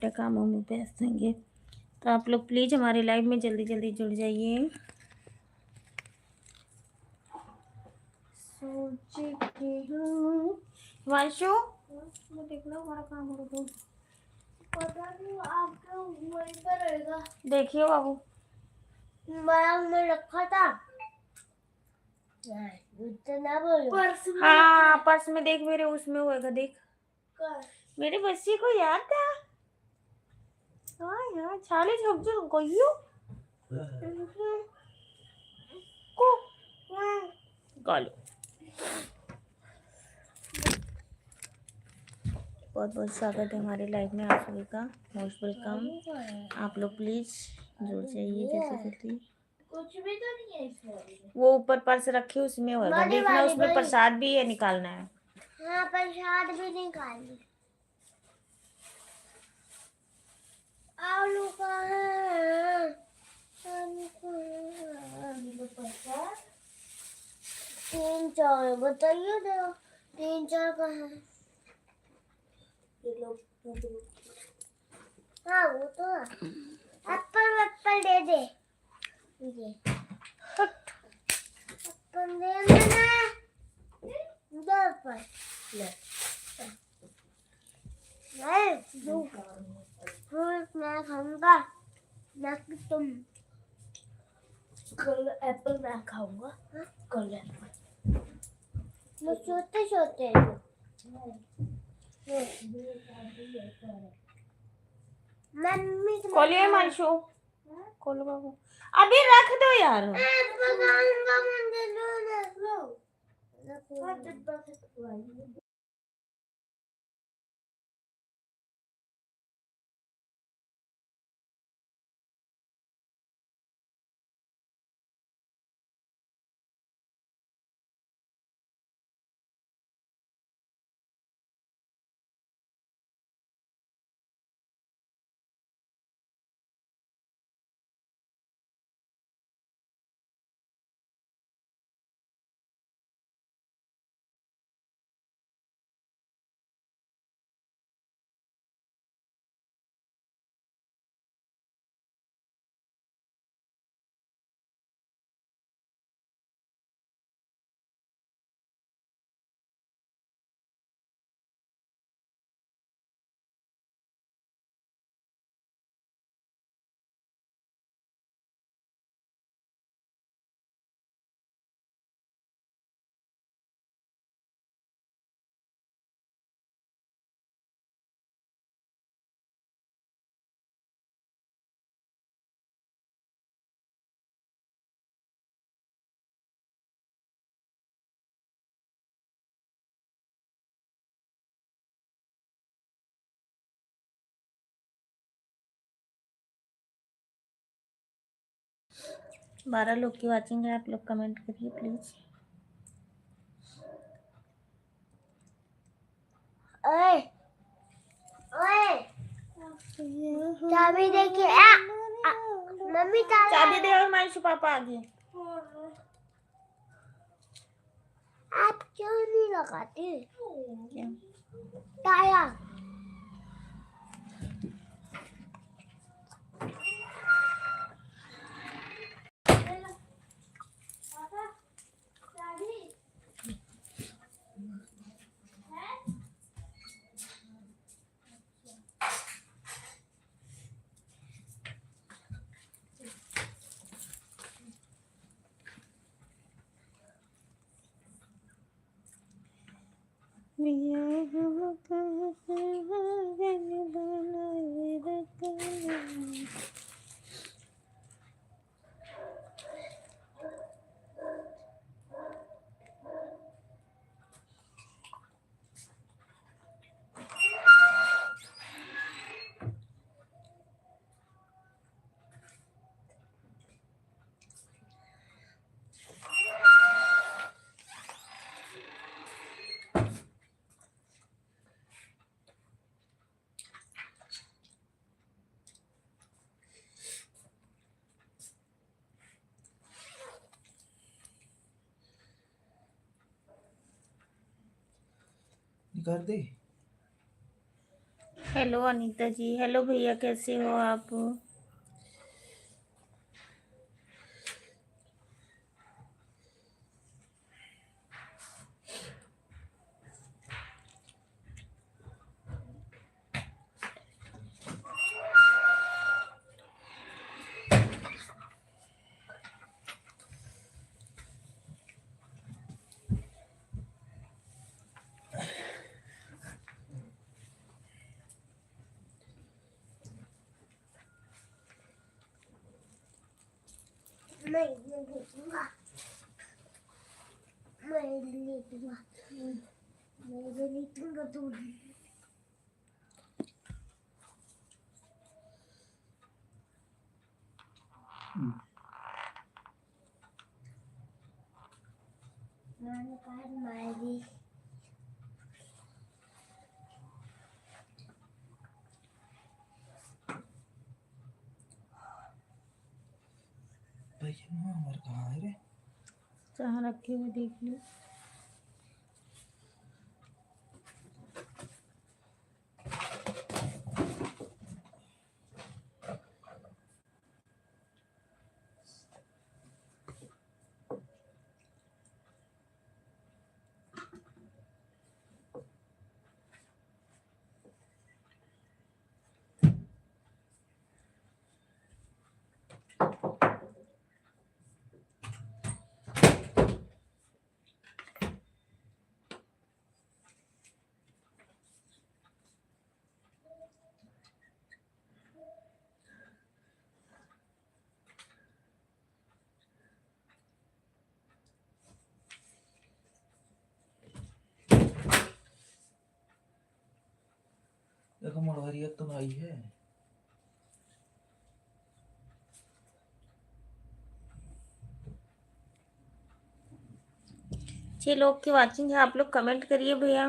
अपने कामों में व्यस्त होंगे। तो आप लोग प्लीज़ हमारे लाइव में जल्दी जल्दी जुड़ जाइए। वांशु देखना हमारा काम हो रहा, पता नहीं आपका वहीं पर रहेगा। देखियो बाबू, बैग में रखा था। ना बोलो। पर्स में, हाँ पर्स में देख, मेरे उसमें होएगा देख। मेरे बच्चे को याद था। हाँ यार छाले झप जो गयो को गालो। बहुत बहुत स्वागत है हमारे लाइव में आप सभी का, मोस्ट वेलकम। आप लोग प्लीज जुड़ जाइए जैसे जल्दी। कुछ भी तो नहीं है इसमें। वो ऊपर पर्स रखे उसमें होगा, देखना उसमें प्रसाद भी है, निकालना है। हाँ प्रसाद भी निकालना। आलू का है, आलू का है। 3-4 बताइए दो, 3-4 का है। हाँ वो तो एप्पल एप्पल दे दे मुझे। एप्पल दे देना, दो एप्पल ले। नहीं दो फ्रूट मैं खाऊंगा, ना कि तुम। कल एप्पल मैं खाऊंगा। कल एप्पल वो छोटे छोटे हैं। मम्मी खोलिए मानशु, खोलो बाबू, अभी रख दो यार। बारह लोग की वाचिंग है, आप लोग कमेंट करिए प्लीज। ओए ओए चाबी देखिए। मम्मी चाबी दे, और मानसू पापा आगे। आप क्यों नहीं लगाते टायर? कर दे। हेलो अनीता जी, हेलो भैया, कैसे हो आप? मैं लेटूंगा मैं लेटूंगा मैं लेटूंगा तू मैंने कहा मारी हमारे कहाँ है रे? जहाँ रखे हुए देख लो। देखो मड़वारी तो आई है। छह लोग की वाचिंग है, आप लोग कमेंट करिए भैया।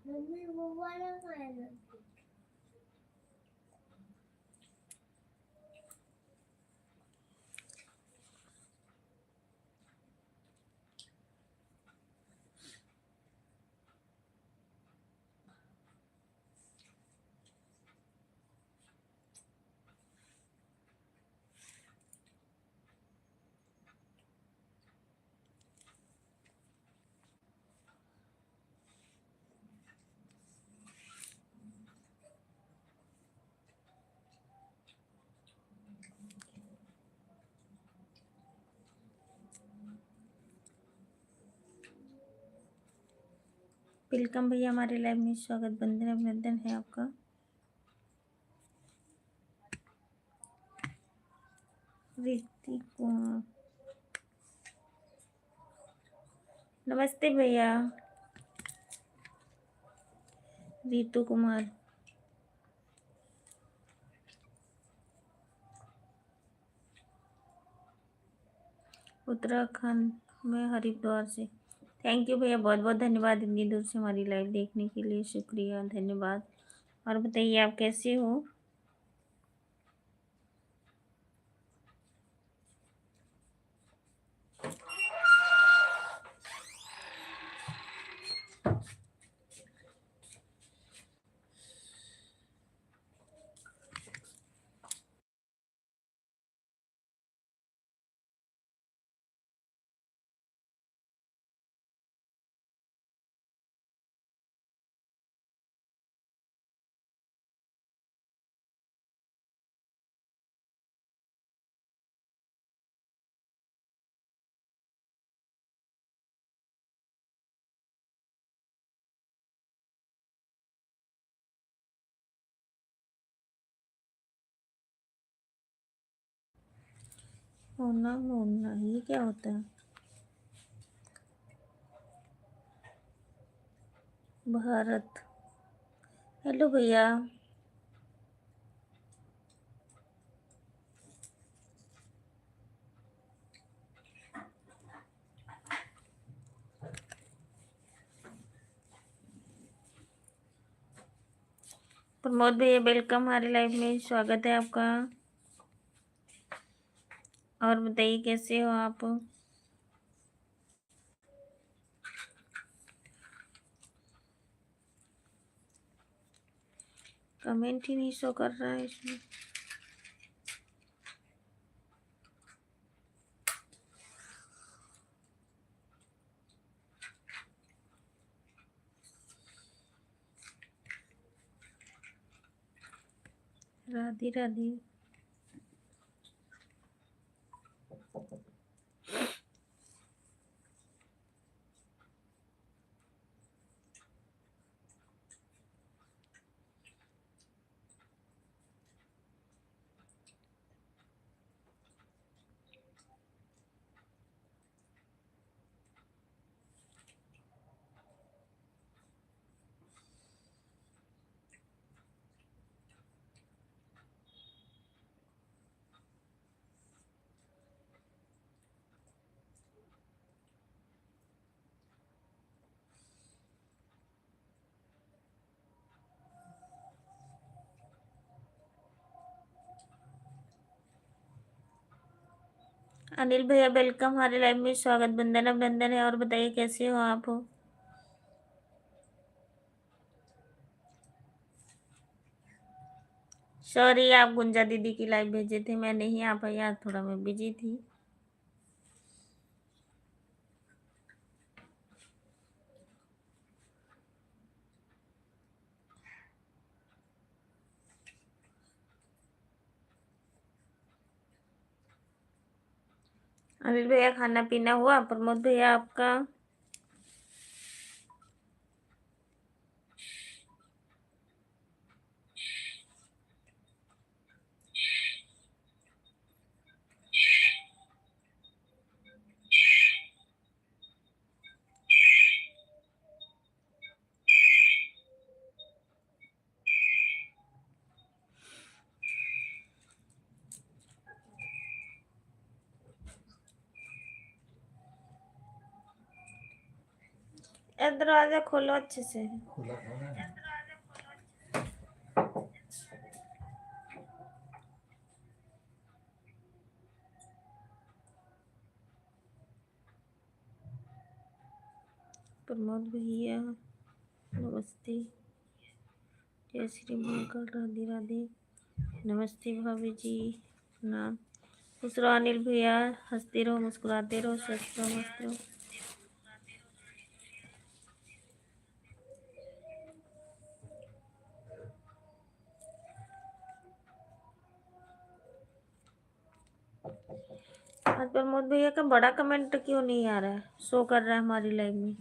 मम्मी वो वाला खाना वेलकम भैया हमारे लाइव में, स्वागत, बंदन अभिनंदन है आपका। ऋतिक कुमार, नमस्ते भैया। रीतू कुमार, उत्तराखंड में हरिद्वार से। थैंक यू भैया, बहुत बहुत धन्यवाद इतनी दूर से हमारी लाइव देखने के लिए, शुक्रिया, धन्यवाद। और बताइए आप कैसे हो? होना होना ये क्या होता है? भारत, हेलो भैया। प्रमोद भैया वेलकम हमारे लाइव में, स्वागत है आपका। और बताइए कैसे हो आप? कमेंट ही नहीं शो कर रहा है इसमें। राधे राधे। अनिल भैया वेलकम हमारे लाइव में, स्वागत, बंदन अभिनंदन है। और बताइए कैसे हो आप? सॉरी, आप गुंजा दीदी की लाइव भेजे थे, मैं नहीं आ पाई, आज थोड़ा मैं बिजी थी। अनिल भैया खाना पीना हुआ? प्रमोद भैया आपका? दरवाजा खोलो अच्छे से। खुला कौन है? प्रमोद भैया नमस्ते, जय श्री महाकाल, राधे राधे। नमस्ते भाभी जी, प्रणाम। खुश रहो अनिल भैया, हंसते रहो, मुस्कुराते रहो, स्वस्थ रहो, मस्त रहो। आज प्रमोद भैया का बड़ा कमेंट क्यों नहीं आ रहा है, शो कर रहा है हमारी लाइव में?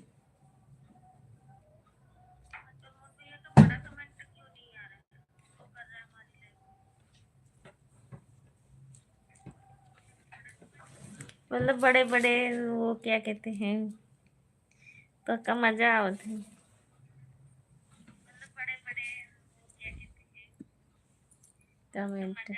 मतलब बड़े बड़े वो क्या कहते हैं, तो का मजा आवत है। कमेंट।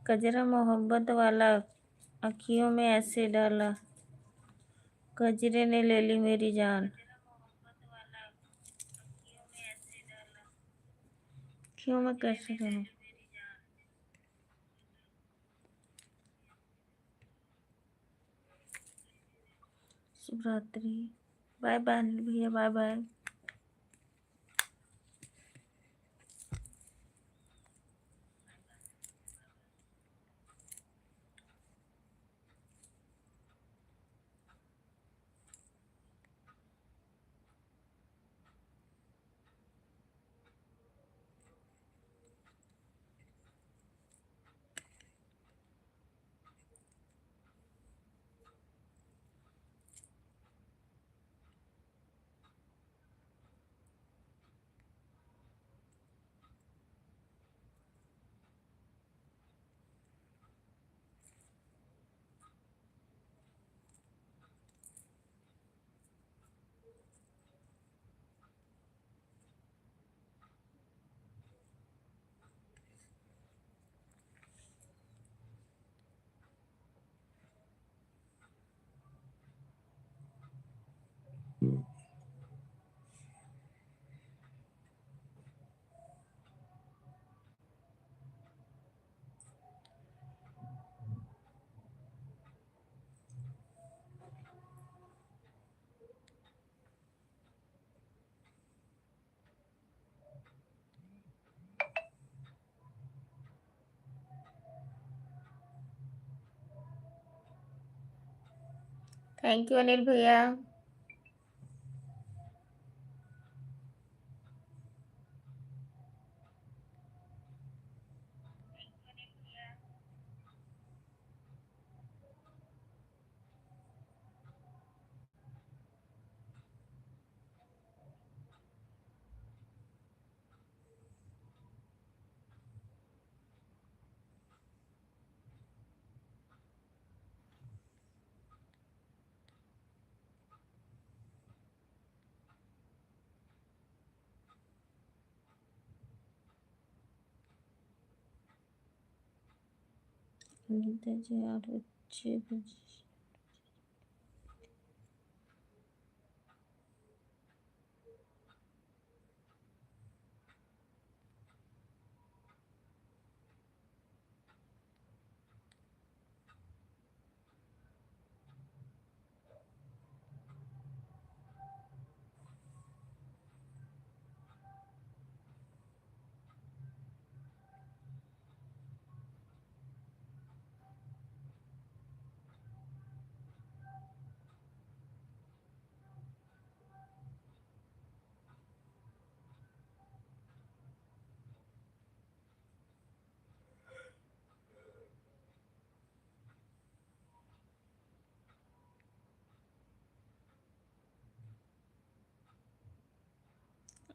कजरा मोहब्बत वाला अखियों में ऐसे डाला, कजरे ने ले ली मेरी जान। क्यों मैं कैसे रहूं। शुभ रात्रि। बाय बाय भैया, bye bye. Thank you Anil भैया। मिलते जी 8 बजे।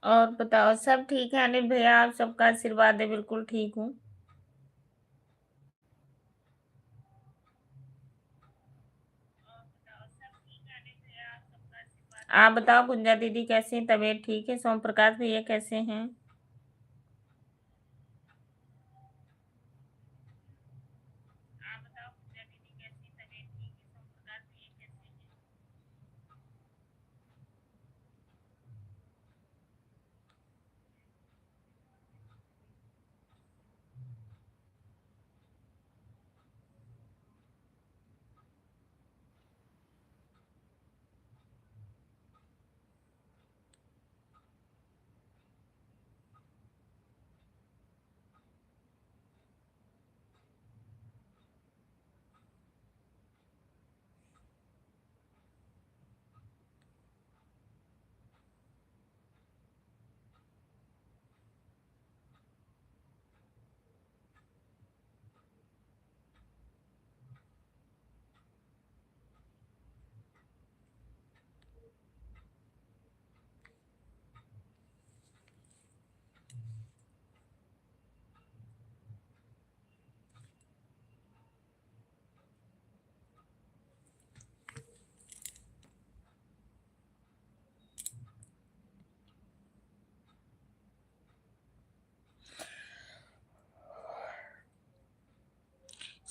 और बताओ, सब ठीक है अनिल भैया? आप सबका आशीर्वाद है, बिल्कुल ठीक हूँ। आप बताओ, गुंजा दीदी कैसी हैं? तबीयत ठीक है? सोम प्रकाश भैया कैसे हैं?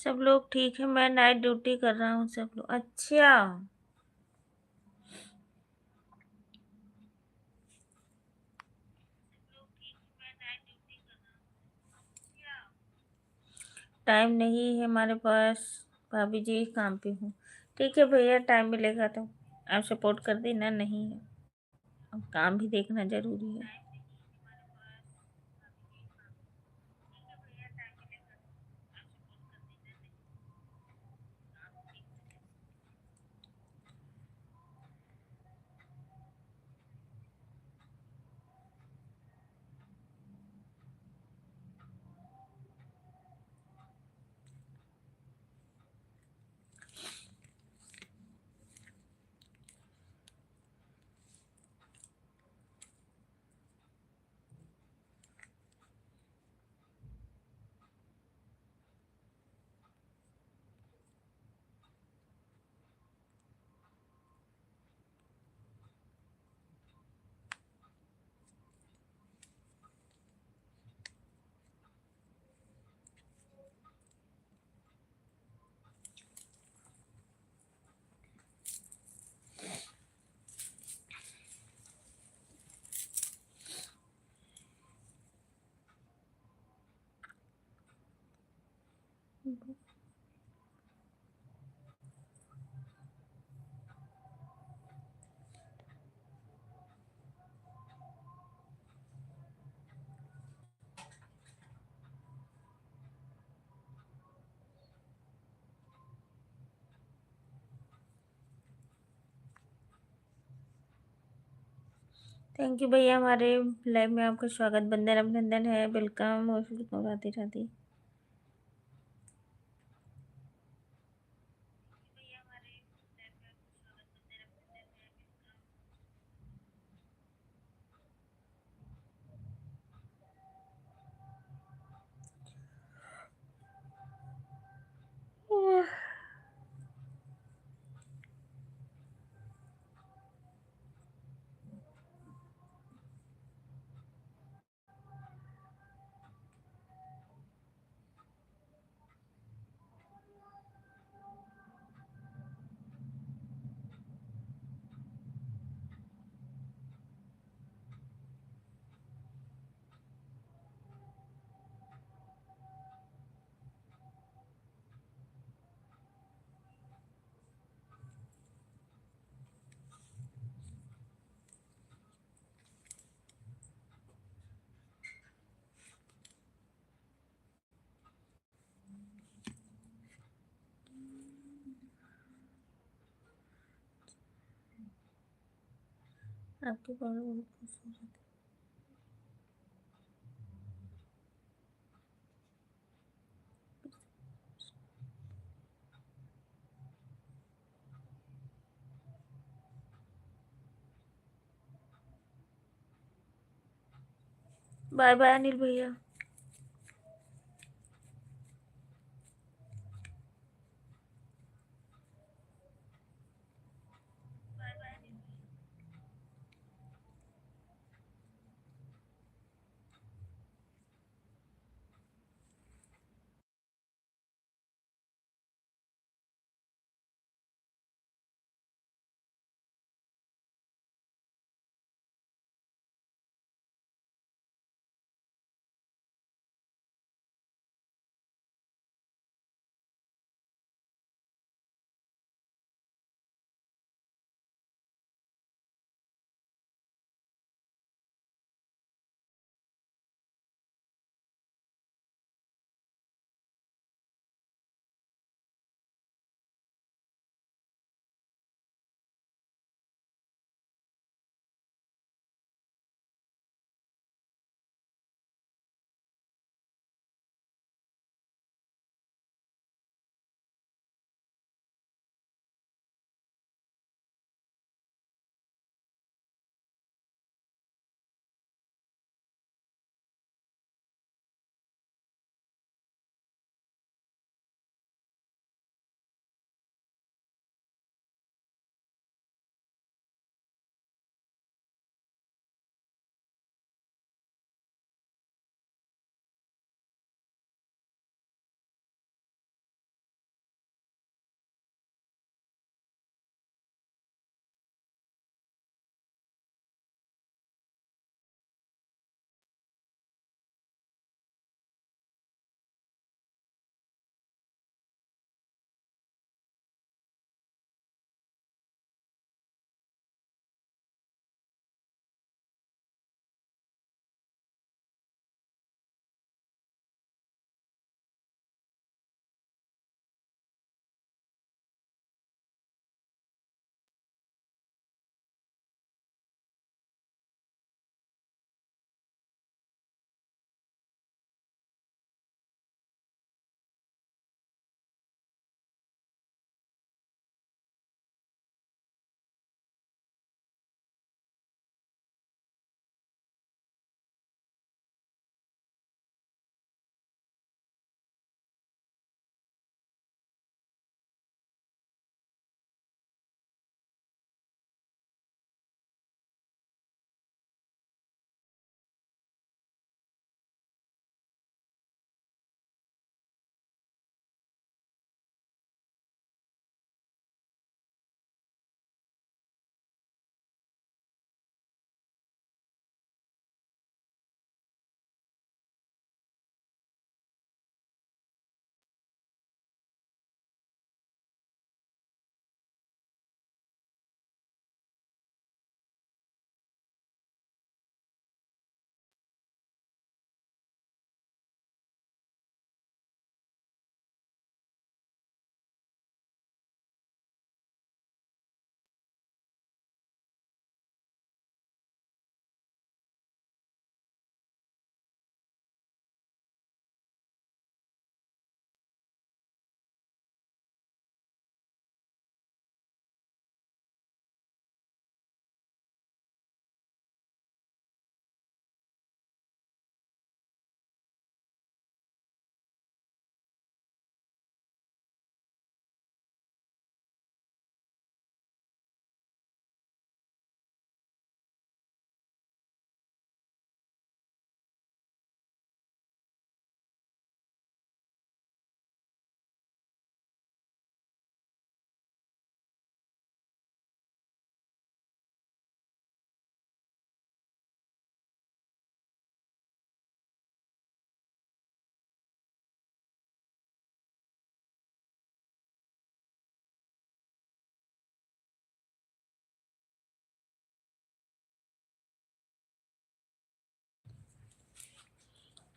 सब लोग ठीक है, मैं नाइट ड्यूटी कर रहा हूँ। सब लोग अच्छा। टाइम नहीं है हमारे पास। भाभी जी काम पे हूँ। ठीक है भैया, टाइम मिलेगा तो आप सपोर्ट कर देना। नहीं है, अब काम भी देखना जरूरी है। थैंक यू भैया, हमारे लाइव में आपका स्वागत, बंदन अभिनंदन है, वेलकम। और राधे राधे। आपके बारे में बाय बाय अनिल भैया।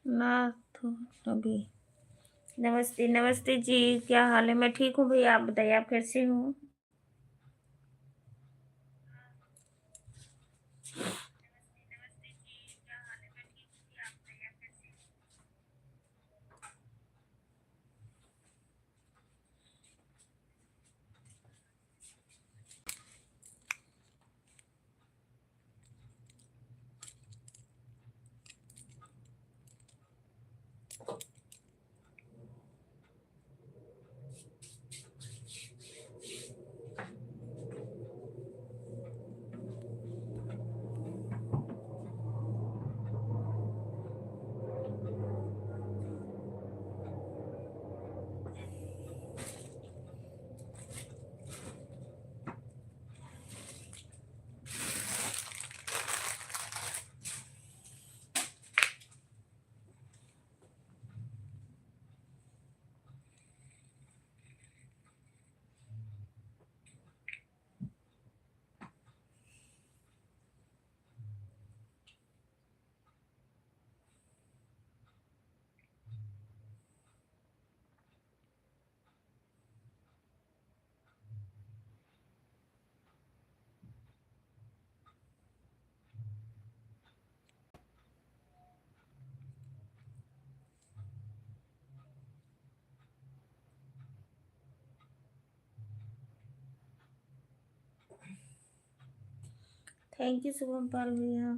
ना तो अभी। नमस्ते नमस्ते जी, क्या हाल है? मैं ठीक हूँ भैया, आप बताइए आप कैसे हो? थैंक यू शुभम पाल भैया।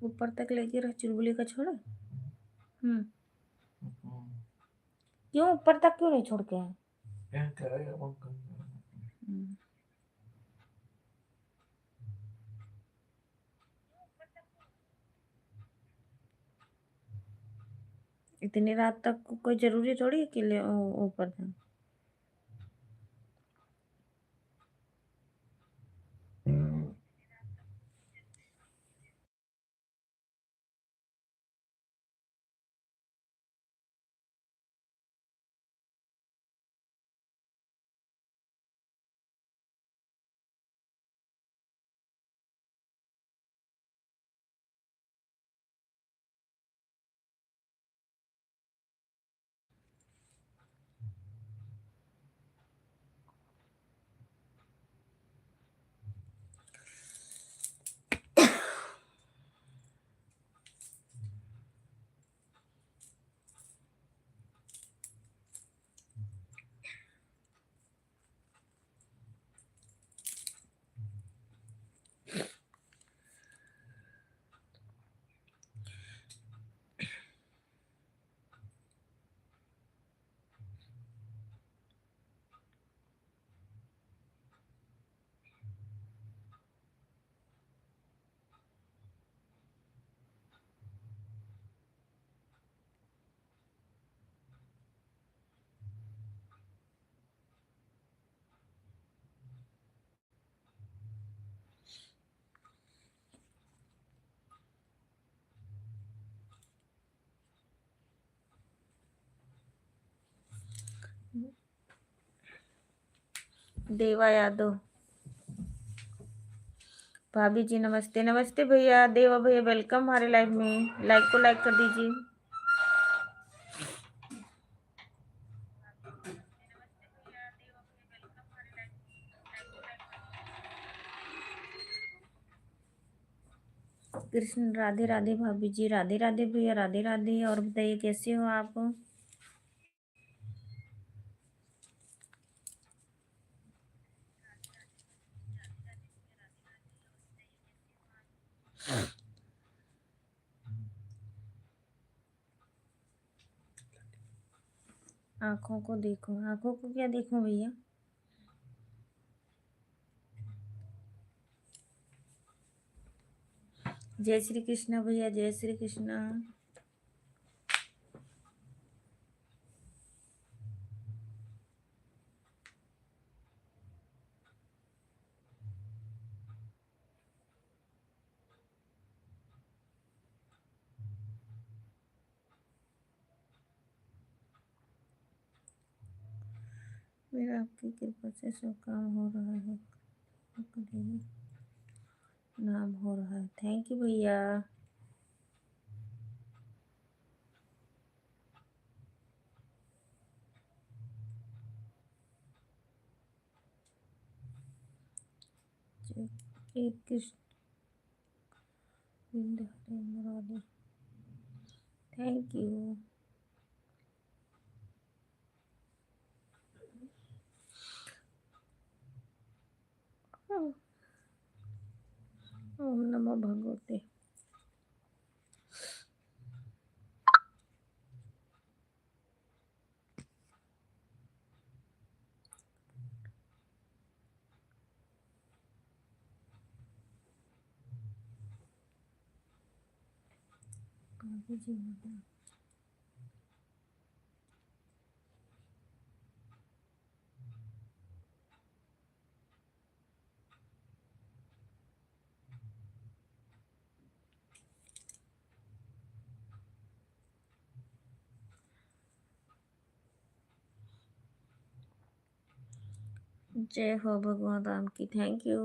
ऊपर तक लेके रख, चुलबुली का छोड़ा। क्यों ऊपर तक क्यों नहीं छोड़ के आए? हम्म, इतनी रात तक कोई जरूरी थोड़ी है कि ऊपर था। देवा यादव, भाभी जी नमस्ते नमस्ते भैया। देवा भैया वेलकम हमारे लाइव में, लाइक को लाइक कर दीजिए। कृष्ण राधे राधे भाभी जी, राधे राधे भैया, राधे राधे। और बताइए कैसे हो आप? आँखों को देखो, आँखों को क्या देखूं भैया? जय श्री कृष्ण भैया, जय श्री कृष्ण। मेरा आपकी कृपा से सब काम हो रहा है, नाम हो रहा है। थैंक यू भैया। जय कृष्ण बिंद हरे मुरारी। Thank you. ओम नमो भगवते। काली जी महाराज। जय हो भगवान राम की। Thank you.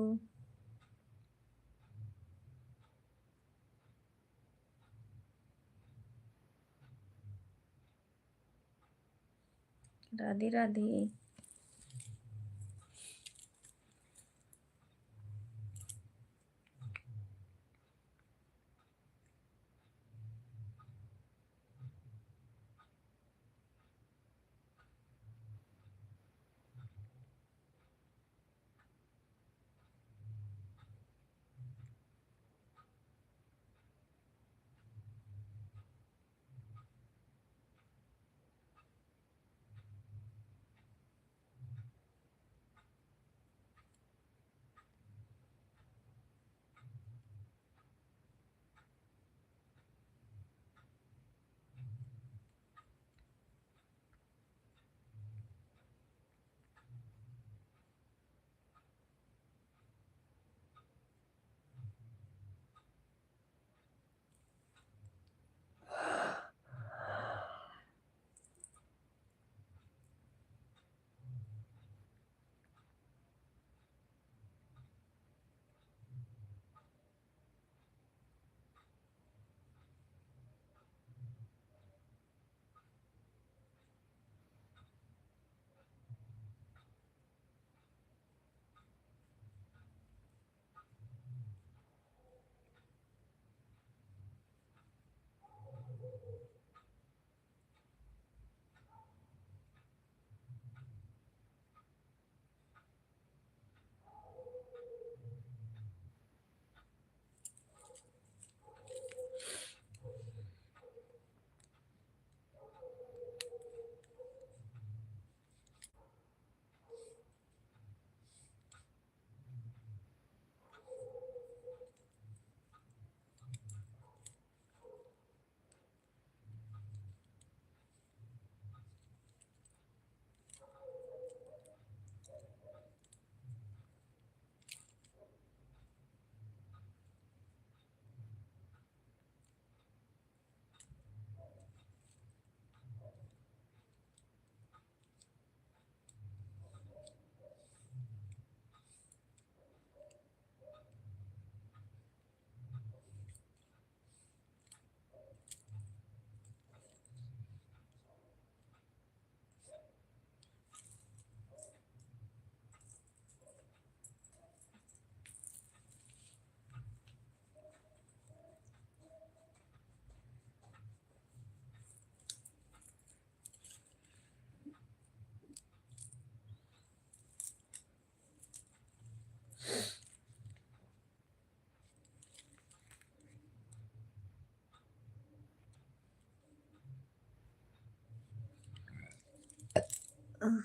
राधे राधे। थोडा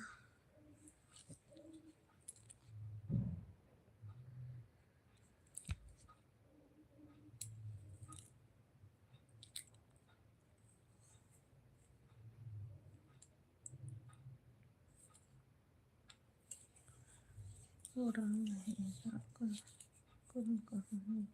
नाही साखर करून करून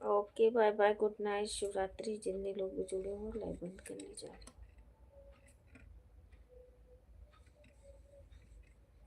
okay bye bye, good night, Shivratri. जितने लोग भी जुड़े हो लाइव बंद करने जा रहे हैं।